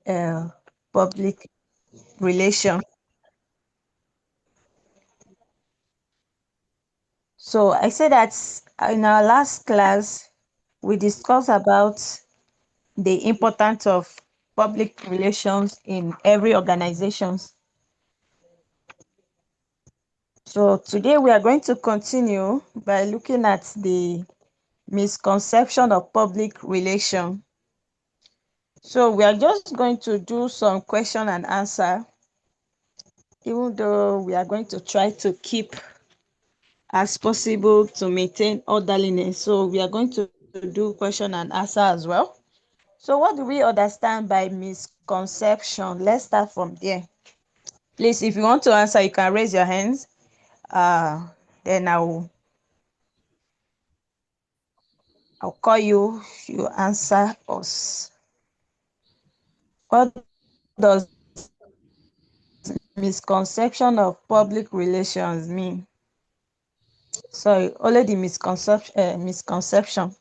uh, public relation. So I said that in our last class, we discussed about the importance of public relations in every organization. So today we are going to continue by looking at the misconception of public relation. So we are just going to do some question and answer, even though we are going to try to keep as possible to maintain orderliness. So we are going to do question and answer as well. So what do we understand by misconception? Let's start from there. Please, if you want to answer, you can raise your hands. Then I'll call you. You answer us. What does misconception of public relations mean? Sorry, only the misconception.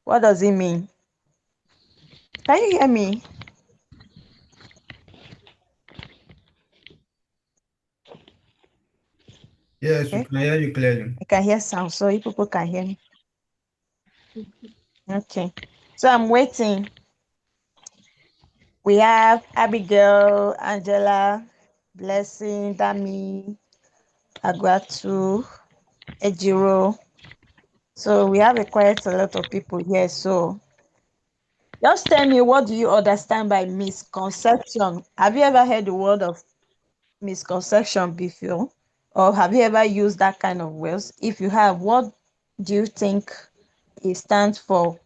What does it mean? Can you hear me? Yes, we Okay, can hear you clearly. I can hear sound, so you people can hear me. Okay, so I'm waiting. We have Abigail, Angela, Blessing, Dami, Agwatu, Ejiro. So we have quite a lot of people here. So just tell me, what do you understand by misconception? Have you ever heard the word of misconception before? Or have you ever used that kind of words? If you have, what do you think it stands for?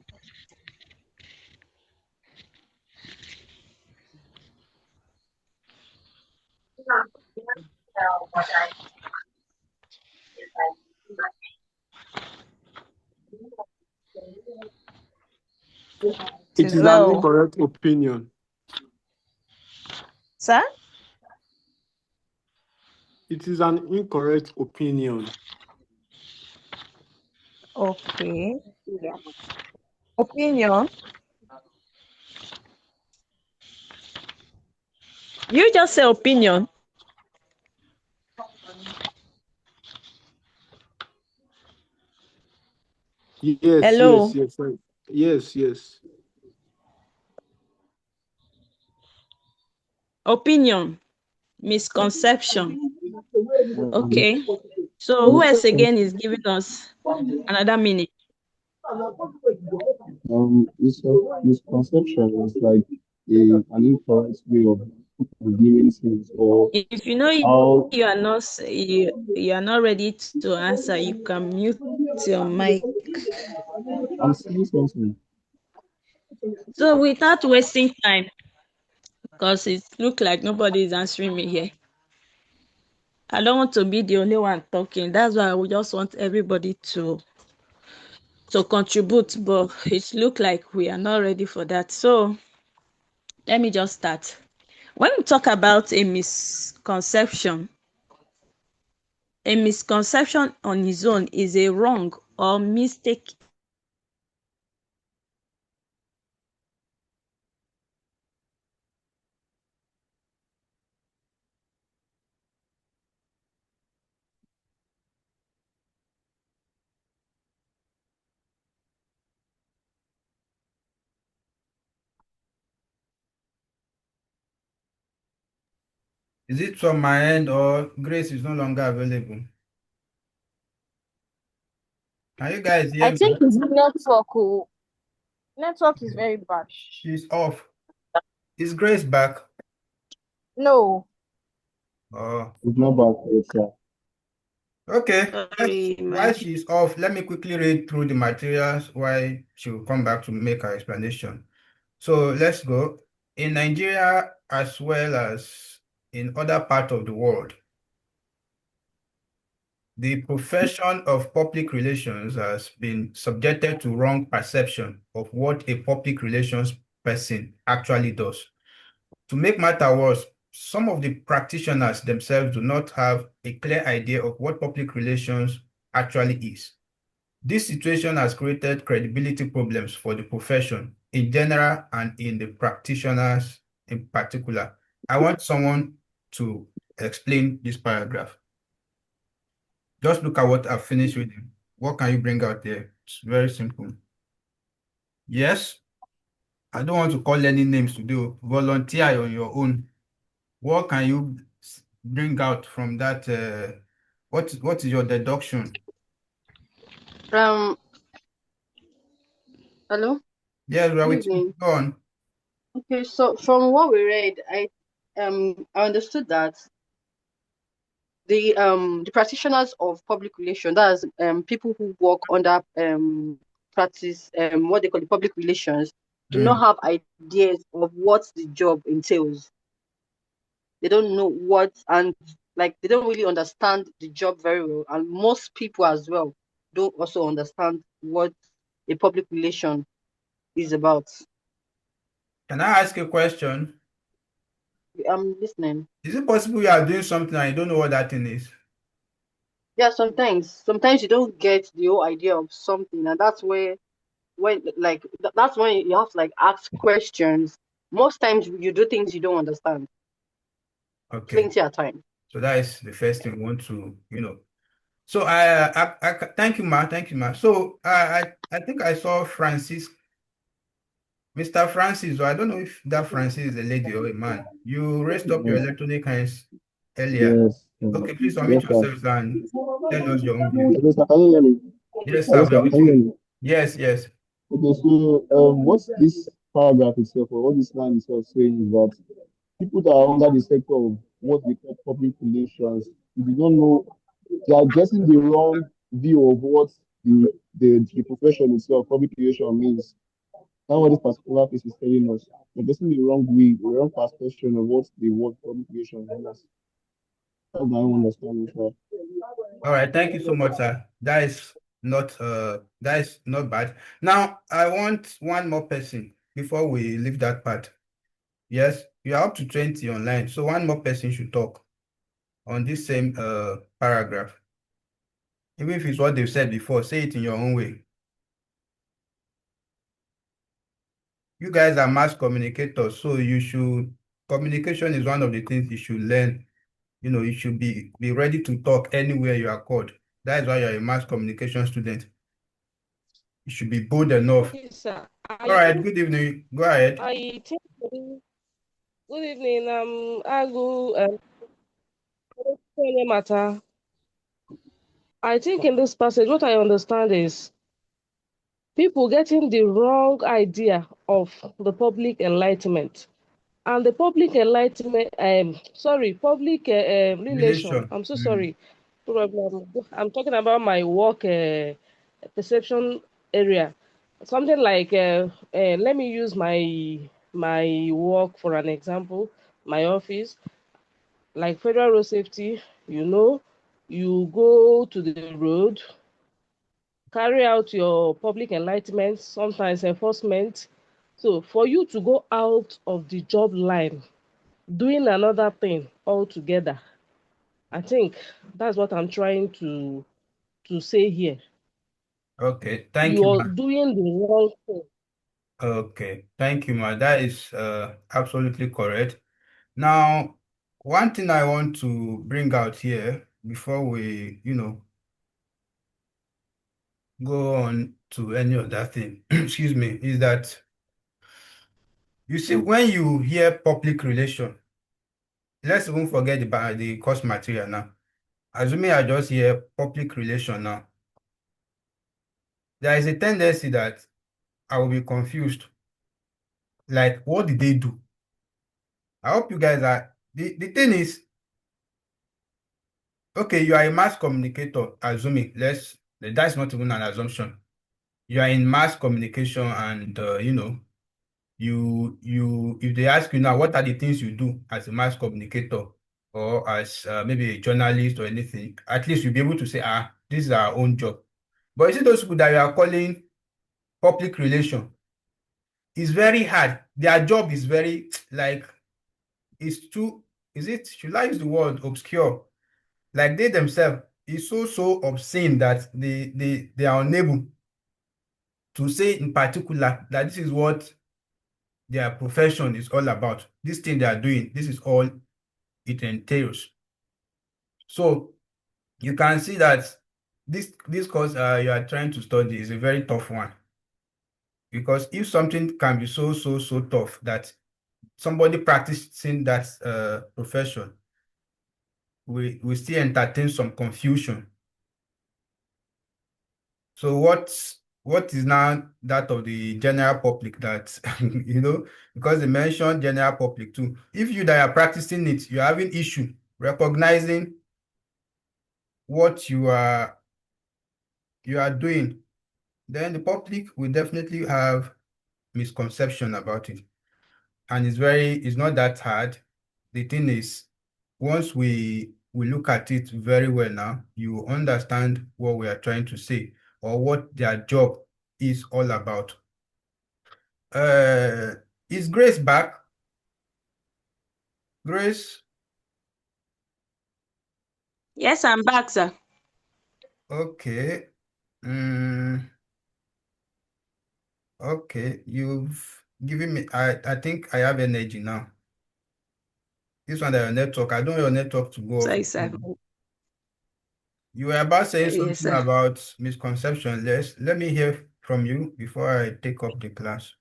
It It is is an well, incorrect opinion. sir. It is an incorrect opinion. Okay. Opinion. You just say opinion. Yes, yes, Hello. yes, right. Yes, yes. Opinion. Misconception. Um, Okay. So who else again is giving us another minute? Misconception is like an incorrect way of viewing things or If you know how you are not you are not ready to answer, you can mute your mic. I'm saying something. So without wasting time, because it looks like nobody is answering me here. I don't want to be the only one talking. That's why I would just want everybody to contribute, but it looks like we are not ready for that. So let me just start. When we talk about a misconception on its own is a wrong or mistake. Is it from my end or Grace is no longer available? Can you guys I hear me? think his network. Oh, network is very bad. She's off. Is Grace back? No. Oh, It's not bad for yourself. okay. Sorry, While my she's off, let me quickly read through the materials while she will come back to make her explanation. So let's go. In Nigeria, as well as in other parts of the world, the profession of public relations has been subjected to wrong perception of what a public relations person actually does. To make matter worse, some of the practitioners themselves do not have a clear idea of what public relations actually is. This situation has created credibility problems for the profession in general and in the practitioners in particular. I want someone to explain this paragraph. Just look at what I've finished reading. What can you bring out there? It's very simple. Yes, I don't want to call any names today. Volunteer on your own. What can you bring out from that? What is your deduction? Um, Hello, Yes, we are good with you. evening. Go on. Okay, so from what we read, I understood that the practitioners of public relations, that's people who work under practice what they call the public relations, do not have ideas of what the job entails. They don't know what, and like they don't really understand the job very well, and most people as well don't also understand what a public relation is about. Can I ask a question? I'm listening. Is it possible you are doing something and you don't know what that thing is? Yeah, sometimes you don't get the whole idea of something, and that's where that's when you have to like ask questions. Most times you do things you don't understand. Okay. Plenty of time. So that is the first thing we want to. So thank you, ma. Thank you, ma. So I think I saw Francis, Mr. Francis, or I don't know if that Francis is a lady or a man. You raised up your Yes, electronic hands earlier. yes, Okay, please unmute yes, sir. yourselves and tell us your own view. Hello, sir. Can you hear me? Yes, sir, Hello, we are sir. with Can you hear you. me? Yes, yes. Okay, so what's this paragraph itself, or what this line itself saying is that people that are under the sector of what we call public relations, if you don't know, they are getting the wrong view of what the profession itself, public relation means. That's what this particular piece is telling us. They're getting the wrong way, the wrong perception of what the word public relations means. That's my own understanding, sir. All right, thank you so much, sir. That is not bad. Now I want one more person before we leave that part. Yes, you are up to 20 online, so one more person should talk on this same paragraph. Even if it's what they've said before, say it in your own way. You guys are mass communicators, so communication is one of the things you should learn. You should be ready to talk anywhere you are called. That is why you're a mass communication student. You should be bold enough. Okay, sir. All right, good evening. Go ahead. I think good evening. Agu matter. I think in this passage, what I understand is people getting the wrong idea of the public enlightenment. And the public enlightenment, public relation. Relation. I'm so sorry. Probably I'm talking about my work perception area. Something like, let me use my work for an example. My office, like federal road safety, you go to the road, carry out your public enlightenment, sometimes enforcement. So for you to go out of the job line doing another thing altogether. I think that's what I'm trying to say here. Okay, thank You you, are ma. doing the wrong thing. Okay, thank you, ma. That is absolutely correct. Now, one thing I want to bring out here before we go on to any other thing, excuse me, is that you see, when you hear public relation, let's even forget the course material now. Assuming I just hear public relation now, there is a tendency that I will be confused. Like, what did they do? I hope you guys are. The thing is, okay, you are a mass communicator, assuming. That's not even an assumption. You are in mass communication, and if they ask you now, what are the things you do as a mass communicator or as maybe a journalist or anything, at least you'll be able to say, this is our own job. But you see those people that you are calling public relation, it's very hard. Their job is very like it's too, should I use the word obscure? Like they themselves is so obscene that they are unable to say in particular that this is what their profession is all about. This thing they are doing, this is all it entails. So you can see that this course you are trying to study is a very tough one, because if something can be so tough that somebody practicing that profession we still entertain some confusion. So what is now that of the general public that because they mentioned general public too. If you that are practicing it, you're having issue recognizing what you are doing, then the public will definitely have misconception about it. And it's not that hard. The thing is, once we look at it very well now, you understand what we are trying to say or what their job is all about. Is Grace back? Grace? Yes, I'm back, sir. Okay. Okay, you've given me, I think I have energy now. This one, your network, I don't want your network to go off. Sorry, sir. You were about saying Yes, something sir. about misconception. Let me hear from you before I take up the class.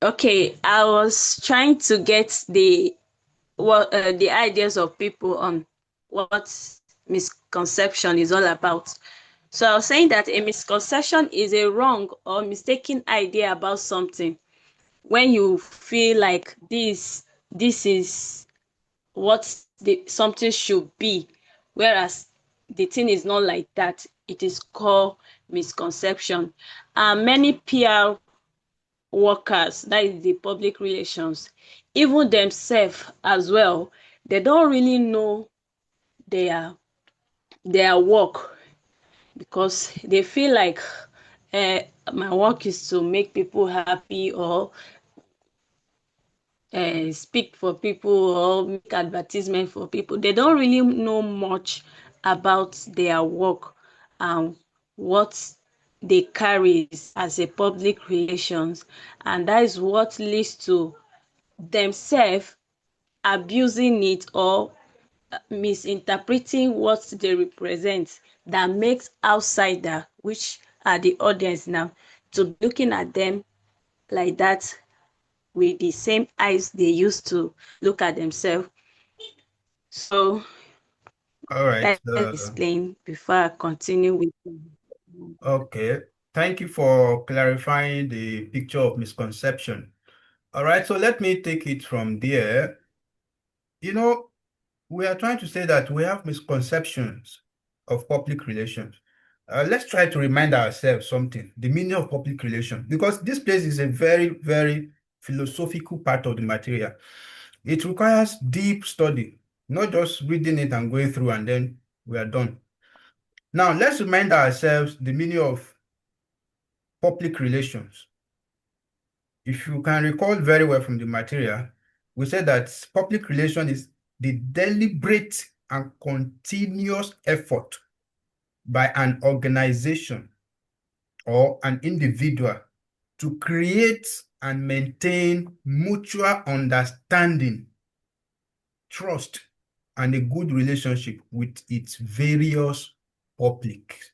Okay, I was trying to get the ideas of people on what misconception is all about. So I was saying that a misconception is a wrong or mistaken idea about something. When you feel like this is what something should be, whereas the thing is not like that, it is called misconception. And many PR workers, that is the public relations, even themselves as well, they don't really know their work, because they feel like my work is to make people happy, or speak for people, or make advertisement for people. They don't really know much about their work and what they carry as a public relations, and that is what leads to themselves abusing it or misinterpreting what they represent, that makes outsider, which are the audience now, to be looking at them like that with the same eyes they used to look at themselves. So All right. let's explain before I continue with. Okay. Thank you for clarifying the picture of misconception. All right. So let me take it from there. We are trying to say that we have misconceptions of public relations. Let's try to remind ourselves something, the meaning of public relations, because this place is a very, very philosophical part of the material. It requires deep study, not just reading it and going through and then we are done. Now, let's remind ourselves the meaning of public relations. If you can recall very well from the material, we said that public relation is the deliberate and continuous effort by an organization or an individual to create and maintain mutual understanding, trust, and a good relationship with its various publics.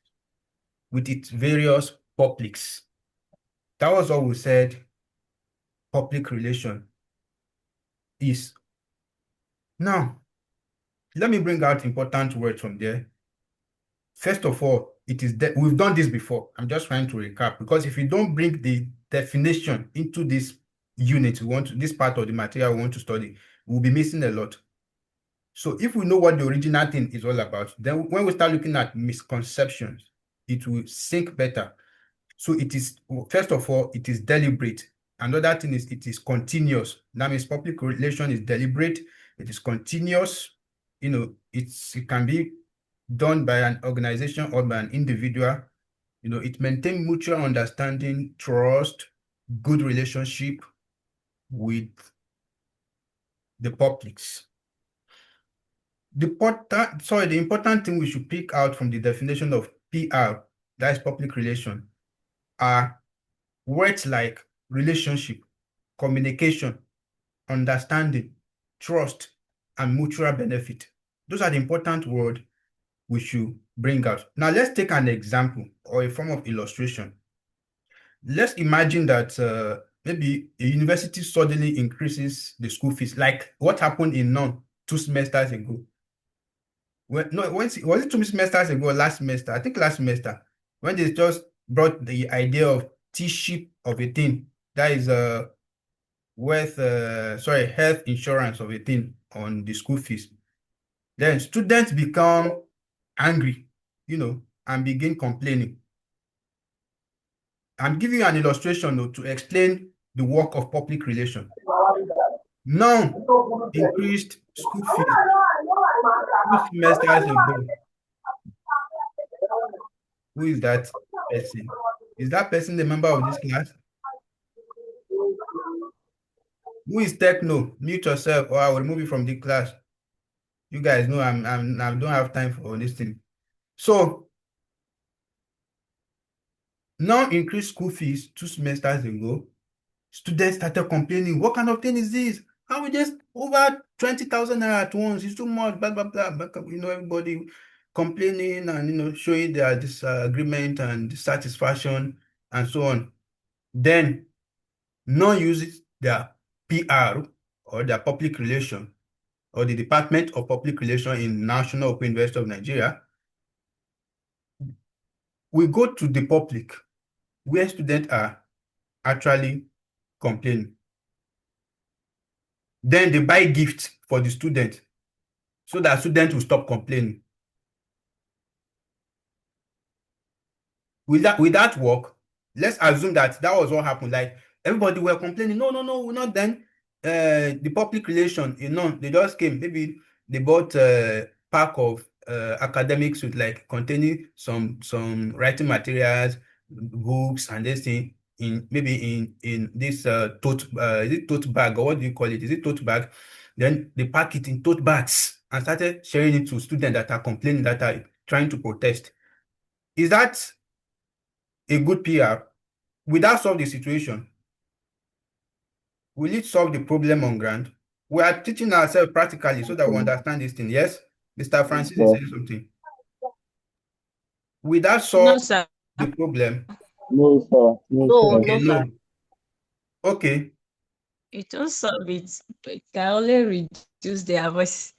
That was what we said public relation is. Now, let me bring out important words from there. First of all, we've done this before. I'm just trying to recap, because if you don't bring the definition into this unit, this part of the material we want to study, we'll be missing a lot. So if we know what the original thing is all about, then when we start looking at misconceptions, it will sink better. So it is, first of all, it is deliberate. Another thing is it is continuous. That means public relation is deliberate, it is continuous. It can be done by an organization or by an individual. It maintains mutual understanding, trust, good relationship with the publics. The important thing we should pick out from the definition of PR, that is public relation, are words like relationship, communication, understanding, trust, and mutual benefit. Those are the important words we should bring out. Now, let's take an example or a form of illustration. Let's imagine that maybe a university suddenly increases the school fees, like what happened in Non 2 semesters ago. Was it 2 semesters ago or last semester? I think last semester, when they just brought the idea of T-ship of a thing, that is health insurance of a thing on the school fees. Then students become angry, and begin complaining. I'm giving you an illustration though, to explain the work of public relation. Now, increased school fees 2 semesters ago. Who is that person? Is that person the member of this class? Who is Techno? Mute yourself or I will remove you from the class. You guys know I don't have time for this thing. So, now increased school fees 2 semesters ago. Students started complaining. What kind of thing is this? How we just over 20,000 naira at once? It's too much. Blah blah blah. Everybody complaining and showing their disagreement and dissatisfaction and so on. Then, no uses their PR or their public relation or the Department of Public Relations in National Open University of Nigeria. We go to the public where students are actually complaining. Then they buy gifts for the student so that students will stop complaining. Will that work? Let's assume that was what happened. Like everybody were complaining. No, we're not then. The public relation, they just came. Maybe they bought a pack of academics with like containing some writing materials, books, and this thing in this tote is it tote bag or what do you call it? Is it tote bag? Then they pack it in tote bags and started sharing it to students that are complaining, that are trying to protest. Is that a good PR? Will that solve the situation? Will it solve the problem on ground? We are teaching ourselves practically so that we understand this thing. Yes, Mr. Francis is saying something. Will that solve No, sir. the problem? No, sir. No, Okay, no, sir. no. Okay. It won't solve it, but it can only reduce their voice.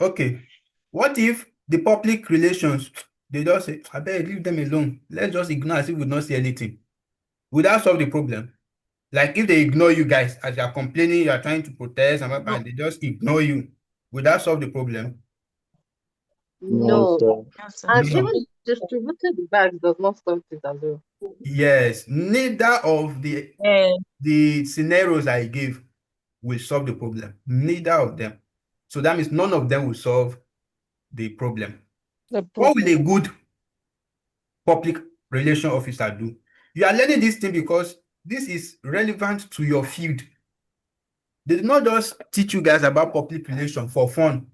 Okay. What if the public relations, they just say, I better leave them alone. Let's just ignore as if we don't see anything. Will that solve the problem? Like if they ignore you guys as you are complaining, you are trying to protest, and they just ignore you, will that solve the problem? No, No. sir. No, sir. And No. even distributing the bags does not stop it as well. Yes, neither of the scenarios I gave will solve the problem. Neither of them. So that means none of them will solve the problem. The What will a problem. good public relation officer do? You are learning this thing because this is relevant to your field. They did not just teach you guys about public relations for fun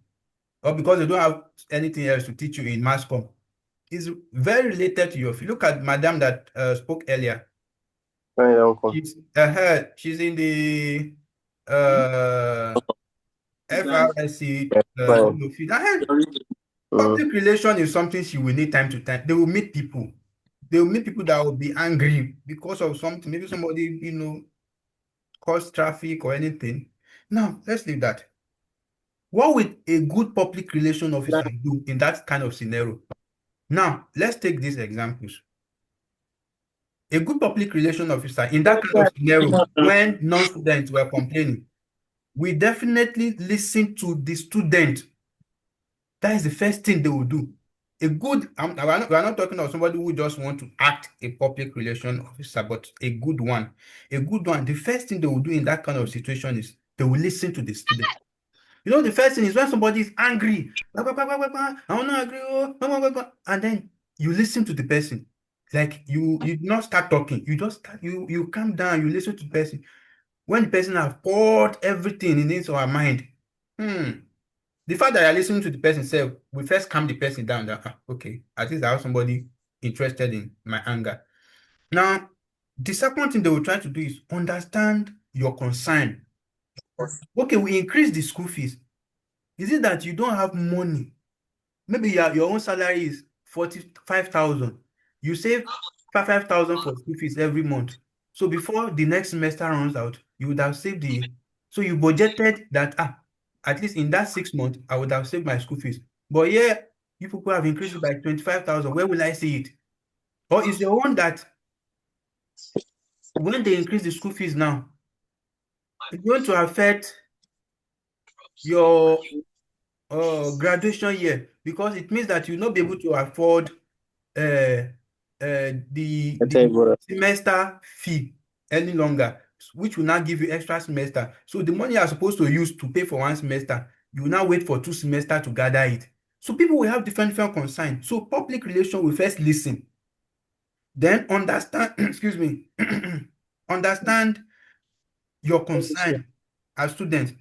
or because they don't have anything else to teach you in mass comm. It's very related to your field. Look at madam that spoke earlier. Hi, uncle. She's in the FRSC Fine. field. Public relation is something she will need time to time. They will meet people. They will meet people that will be angry because of something. Maybe somebody, cause traffic or anything. Now, let's leave that. What would a good public relation officer do in that kind of scenario? Now, let's take these examples. A good public relation officer in that kind of scenario, when non-students were complaining, we definitely listen to the student. That is the first thing they will do. A good, we are not talking about somebody who just want to act a public relation officer, but a good one. A good one, the first thing they will do in that kind of situation is they will listen to the student. The first thing is when somebody is angry, I will not agree, and then you listen to the person. Like you not start talking, you just you calm down, you listen to the person. When the person has poured everything in his or her mind, the fact that you're listening to the person self will first calm the person down. That okay, at least I have somebody interested in my anger. Now, The second thing they will try to do is understand your concern. Okay, we increase the school fees. Is it that you don't have money? Maybe your own salary is 45,000. You save 5,000 for school fees every month. So before the next semester runs out, you would have saved so you budgeted that, at least in that 6 months, I would have saved my school fees. But yeah, you people have increased it by 25,000. Where will I see it? Or is your own that when they increase the school fees now, it's going to affect your graduation year, because it means that you'll not be able to afford uh, the semester fee any longer, which will now give you extra semester. So the money you are supposed to use to pay for one semester, you will now wait for 2 semesters to gather it. So people will have different concerns. So public relation will first listen, then understand, excuse me, understand your concern as students.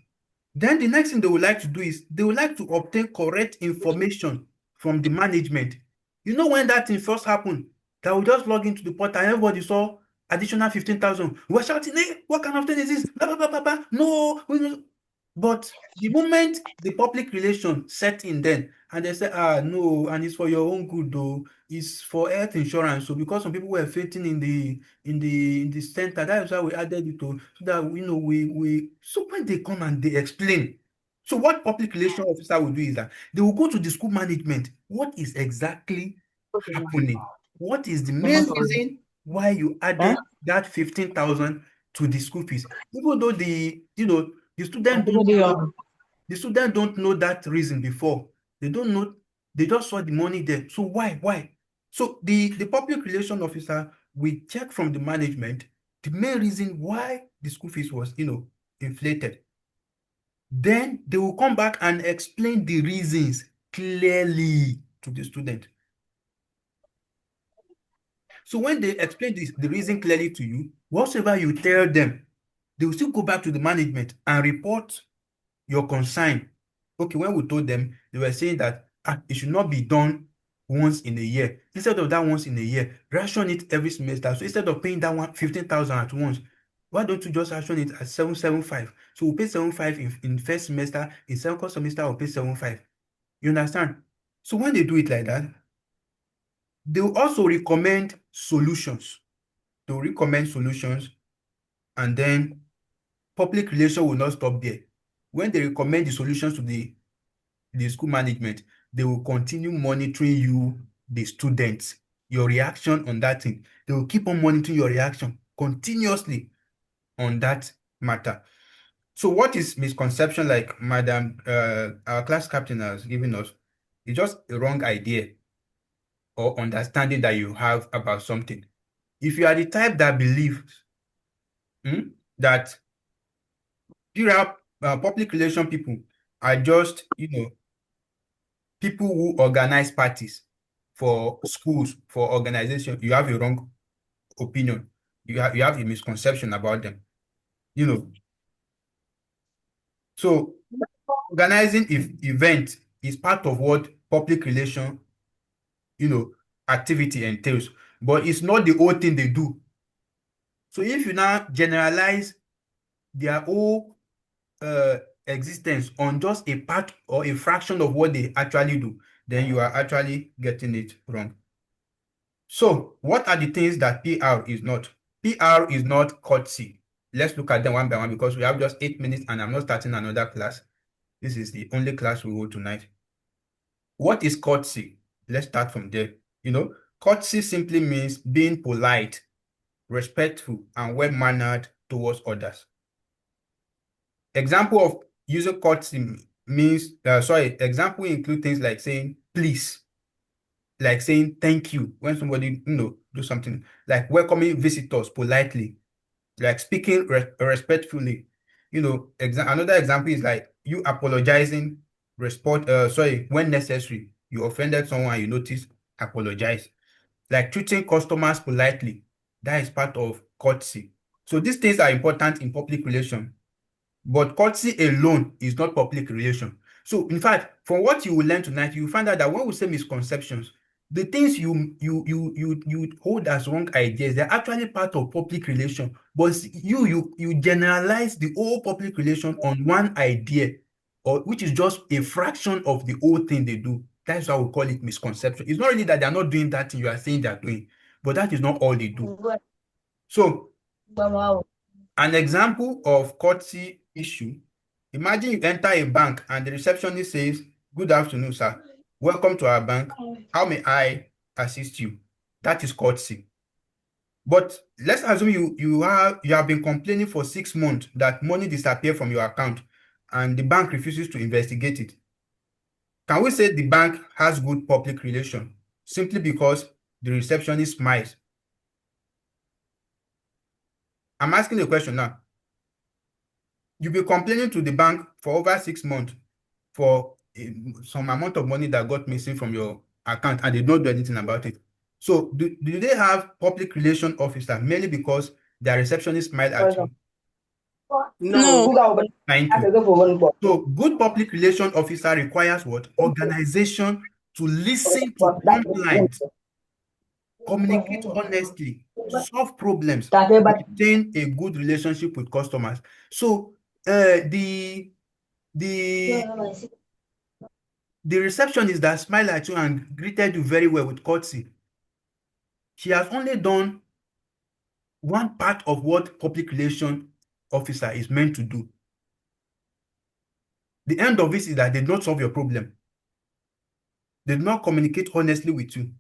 Then the next thing they would like to do is they would like to obtain correct information from the management. You know, when that thing first happened, that we just log into the portal and everybody saw additional 15,000. We were shouting, hey, what kind of thing is this? Blah, blah, blah, blah, blah. No. But the moment the public relation set in then, and they said, no, and it's for your own good though, it's for health insurance. So because some people were fainting in the center, that is why we added it to, so that we so when they come and they explain. So what public relation officer will do is that they will go to the school management. What is exactly happening? What is the main reason why you added that 15,000 to the school fees? Even though the student don't know that reason before. They don't know, they just saw the money there. So why? So the public relation officer will check from the management the main reason why the school fees was inflated. Then they will come back and explain the reasons clearly to the student. So when they explain the reason clearly to you, whatsoever you tell them, they will still go back to the management and report your concern. Okay, when we told them, they were saying that it should not be done once in a year. Instead of that once in a year, ration it every semester. So instead of paying that 15,000 at once, why don't you just ration it at 775? So we'll pay 75 in first semester, in second semester, we'll pay 75. You understand? So when they do it like that, they will also recommend solutions. They will recommend solutions, and then public relation will not stop there. When they recommend the solutions to the school management, they will continue monitoring you, the students, your reaction on that thing. They will keep on monitoring your reaction continuously on that matter. So what is misconception, like Madam, our class captain has given us, is just a wrong idea or understanding that you have about something. If you are the type that believes that public relation people are just, people who organize parties for schools, for organizations, you have a wrong opinion. You have a misconception about them. So organizing event is part of what public relation, activity entails, but it's not the whole thing they do. So if you now generalize their whole existence on just a part or a fraction of what they actually do, then you are actually getting it wrong. So what are the things that PR is not? PR is not courtesy. Let's look at them one by one, because we have just 8 minutes and I'm not starting another class. This is the only class we will tonight. What is courtesy? Let's start from there. Courtesy simply means being polite, respectful, and well-mannered towards others. Example of using courtesy means, example include things like saying please, like saying thank you when somebody, do something, like welcoming visitors politely, like speaking respectfully. Another example is like you apologizing, when necessary. You offended someone, you notice, apologize. Like treating customers politely, that is part of courtesy. So these things are important in public relations. But courtesy alone is not public relation. So, in fact, from what you will learn tonight, you will find out that when we say misconceptions, the things you hold as wrong ideas, they're actually part of public relation. But you generalize the whole public relation on one idea, or which is just a fraction of the whole thing they do. That's why we call it misconception. It's not really that they're not doing that thing you are saying they're doing, but that is not all they do. So, an example of courtesy issue: imagine you enter a bank and the receptionist says, "Good afternoon, sir. Welcome to our bank. How may I assist you?" That is courtesy. But let's assume you have been complaining for 6 months that money disappeared from your account and the bank refuses to investigate it. Can we say the bank has good public relation simply because the receptionist smiles? I'm asking a question now. You'll be complaining to the bank for over 6 months for some amount of money that got missing from your account and they don't do anything about it. So do they have public relation officer merely because their receptionist smiled at you? No. Thank you. So good public relation officer requires what? Organization to listen to complaints, communicate honestly, solve problems, maintain a good relationship with customers. So the receptionist that smiled at you and greeted you very well with courtesy, she has only done one part of what public relation officer is meant to do. The end of it is that they do not solve your problem. They do not communicate honestly with you,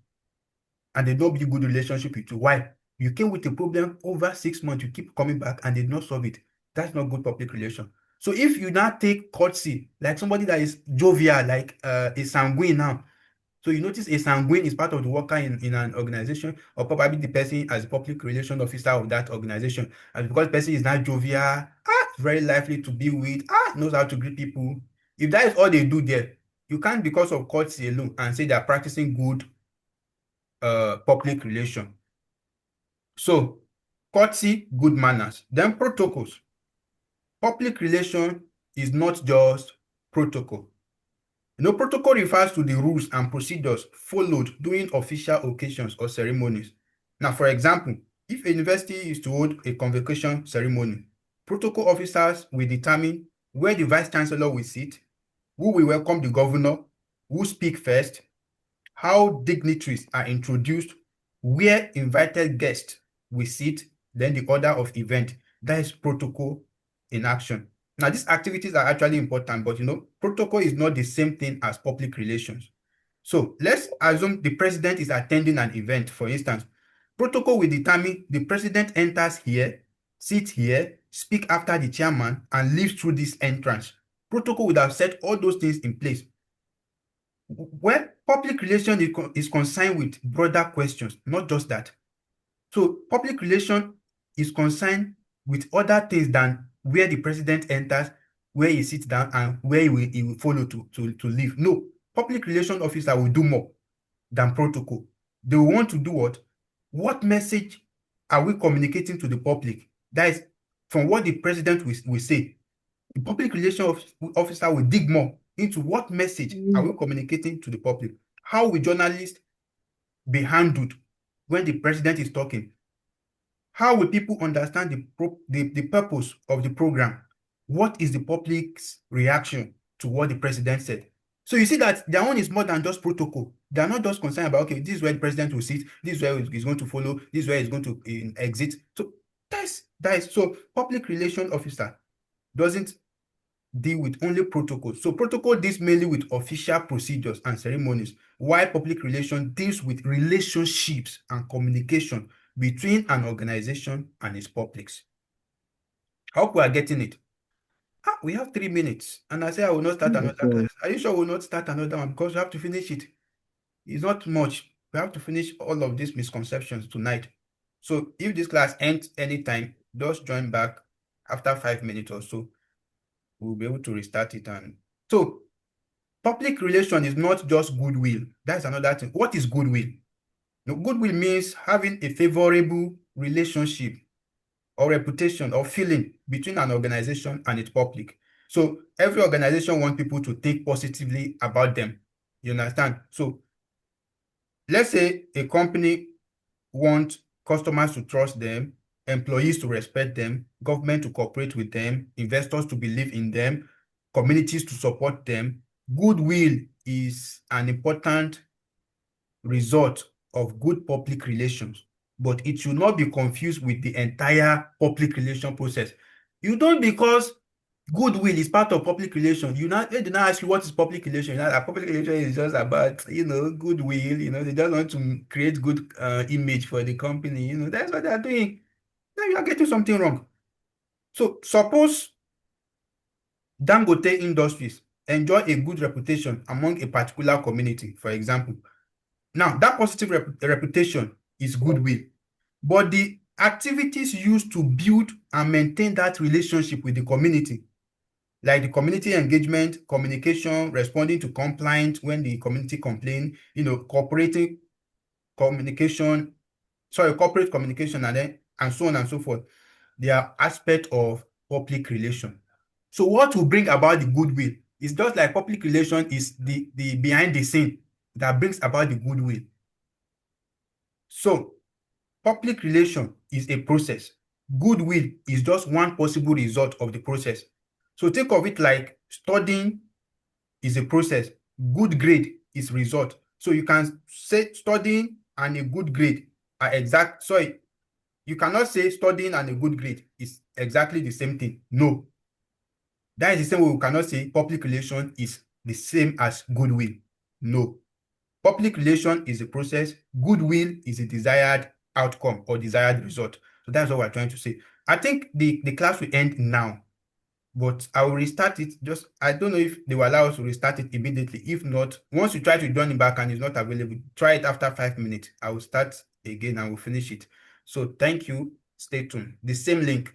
and they don't build good relationship with you. Why? You came with a problem over 6 months, you keep coming back and they do not solve it. That's not good public relation. So if you now take courtesy, like somebody that is jovial, like a sanguine now, so you notice a sanguine is part of the worker in an organization, or probably the person as public relation officer of that organization. And because the person is not jovial, very likely to be with, knows how to greet people. If that is all they do there, you can't, because of courtesy alone, and say they are practicing good public relation. So, courtesy, good manners. Then protocols. Public relation is not just protocol. Protocol refers to the rules and procedures followed during official occasions or ceremonies. Now, for example, if a university is to hold a convocation ceremony, protocol officers will determine where the vice chancellor will sit, who will welcome the governor, who speak first, how dignitaries are introduced, where invited guests will sit, then the order of event. That is protocol in action. Now, these activities are actually important, but protocol is not the same thing as public relations. So let's assume the president is attending an event, for instance. Protocol will determine the president enters here, sits here, speak after the chairman, and leaves through this entrance. Protocol would have set all those things in place. Well, public relation is concerned with broader questions, not just that. So public relation is concerned with other things than where the president enters, where he sits down, and where he will follow to leave. No, public relation officer will do more than protocol. They will want to do what? What message are we communicating to the public? That is, from what the president will say. The public relation officer will dig more into what message are we communicating to the public. How will journalists be handled when the president is talking? How will people understand the purpose of the program? What is the public's reaction to what the president said? So you see that their own is more than just protocol. They are not just concerned about, okay, this is where the president will sit, this is where he's going to follow, this is where he's going to exit. So so public relation officer doesn't deal with only protocol. So protocol deals mainly with official procedures and ceremonies, while public relation deals with relationships and communication between an organization and its publics. I hope we are getting it. We have 3 minutes, and I say I will not start another class. Are you sure we will not start another one? Because we have to finish it. It's not much. We have to finish all of these misconceptions tonight. So if this class ends anytime, just join back after 5 minutes or so. We'll be able to restart it. And so public relation is not just goodwill. That's another thing. What is goodwill? Goodwill means having a favorable relationship or reputation or feeling between an organization and its public. So every organization wants people to think positively about them. You understand? So let's say a company wants customers to trust them, employees to respect them, government to cooperate with them, investors to believe in them, communities to support them. Goodwill is an important result of good public relations, but it should not be confused with the entire public relation process. You don't, because goodwill is part of public relation. They do not ask you what is public relation. Public relation is just about, goodwill. They just want to create good image for the company. That's what they're doing. Now you are getting something wrong. So suppose Dangote Industries enjoy a good reputation among a particular community, for example. Now, that positive reputation is goodwill, but the activities used to build and maintain that relationship with the community, like the community engagement, communication, responding to complaints when the community complain, corporate communication, and so on and so forth. They are aspects of public relation. So what will bring about the goodwill is just like public relation is the behind the scene that brings about the goodwill. So public relation is a process. Goodwill is just one possible result of the process. So think of it like studying is a process. Good grade is result. So you can say studying and a good grade are exact. Sorry, you cannot say studying and a good grade is exactly the same thing. No. That is the same way we cannot say public relation is the same as goodwill. No. Public relation is a process. Goodwill is a desired outcome or desired result. So that's what we're trying to say. I think the class will end now, but I will restart it. I don't know if they will allow us to restart it immediately. If not, once you try to join it back and it's not available, try it after 5 minutes. I will start again and we'll finish it. So thank you. Stay tuned. The same link